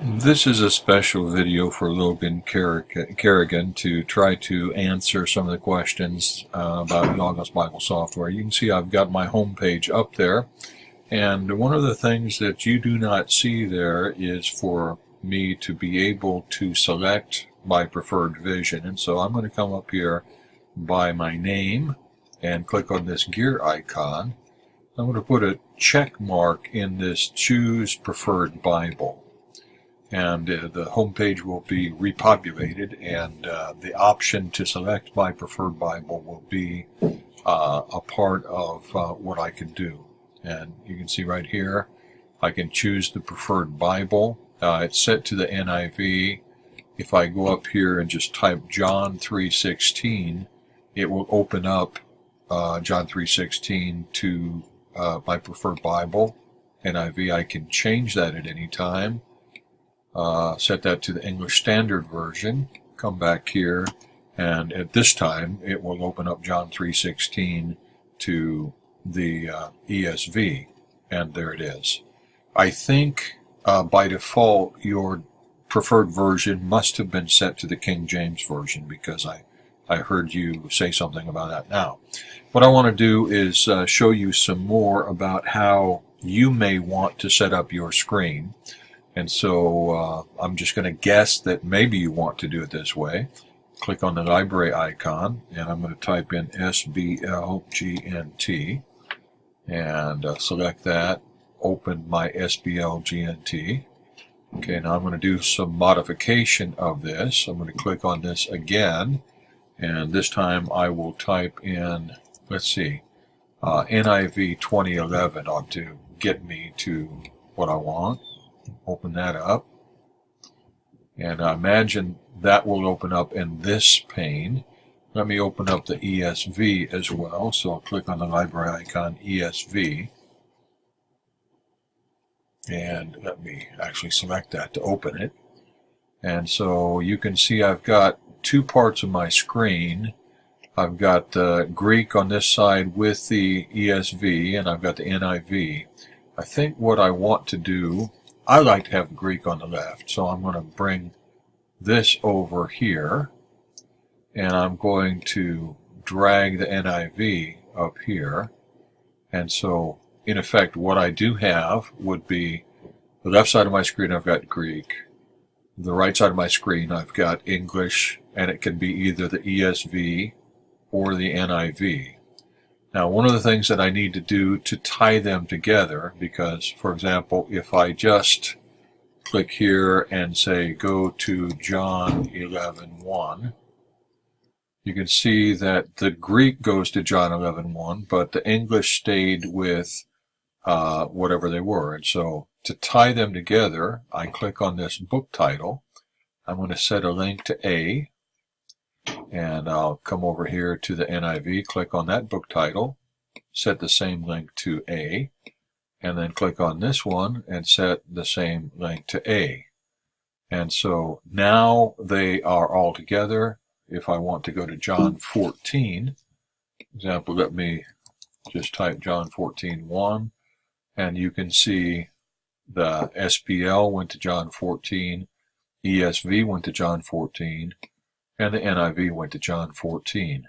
This is a special video for Logan Carrigan to try to answer some of the questions about Logos Bible software. You can see I've got my home page up there, and one of the things that you do not see there is for me to be able to select my preferred vision. And so I'm going to come up here by my name and click on this gear icon. I'm going to put a check mark in this Choose Preferred Bible. And the home page will be repopulated, and the option to select my preferred Bible will be a part of what I can do. And you can see right here, I can choose the preferred Bible. It's set to the NIV. If I go up here and just type John 3:16, it will open up John 3:16 to my preferred Bible, NIV. I can change that at any time. Set that to the English Standard Version, come back here, and at this time it will open up John 3:16 to the ESV, and there it is. I think by default your preferred version must have been set to the King James Version, because I heard you say something about that. Now, what I want to do is show you some more about how you may want to set up your screen. And so I'm just going to guess that maybe you want to do it this way. Click on the library icon, and I'm going to type in SBLGNT, and select that, open my SBLGNT. Okay, now I'm going to do some modification of this. I'm going to click on this again, and this time I will type in, let's see, NIV 2011 ought to get me to what I want. Open that up, and I imagine that will open up in this pane. Let me open up the ESV as well, so I'll click on the library icon, ESV, and let me actually select that to open it. And so you can see I've got two parts of my screen. I've got the Greek on this side with the ESV, and I've got the NIV. I think what I want to do, I like to have Greek on the left, so I'm going to bring this over here, and I'm going to drag the NIV up here. And so, in effect, what I do have would be the left side of my screen I've got Greek, the right side of my screen I've got English, and it can be either the ESV or the NIV. Now, one of the things that I need to do to tie them together, because, for example, if I just click here and say go to John 11:1, you can see that the Greek goes to John 11:1, but the English stayed with whatever they were. And so to tie them together, I click on this book title. I'm going to set a link to A. And I'll come over here to the NIV, click on that book title, set the same link to A, and then click on this one and set the same link to A. And so now they are all together. If I want to go to John 14, for example, let me just type John 14:1, and you can see the SPL went to John 14, ESV went to John 14, and the NIV went to John 14.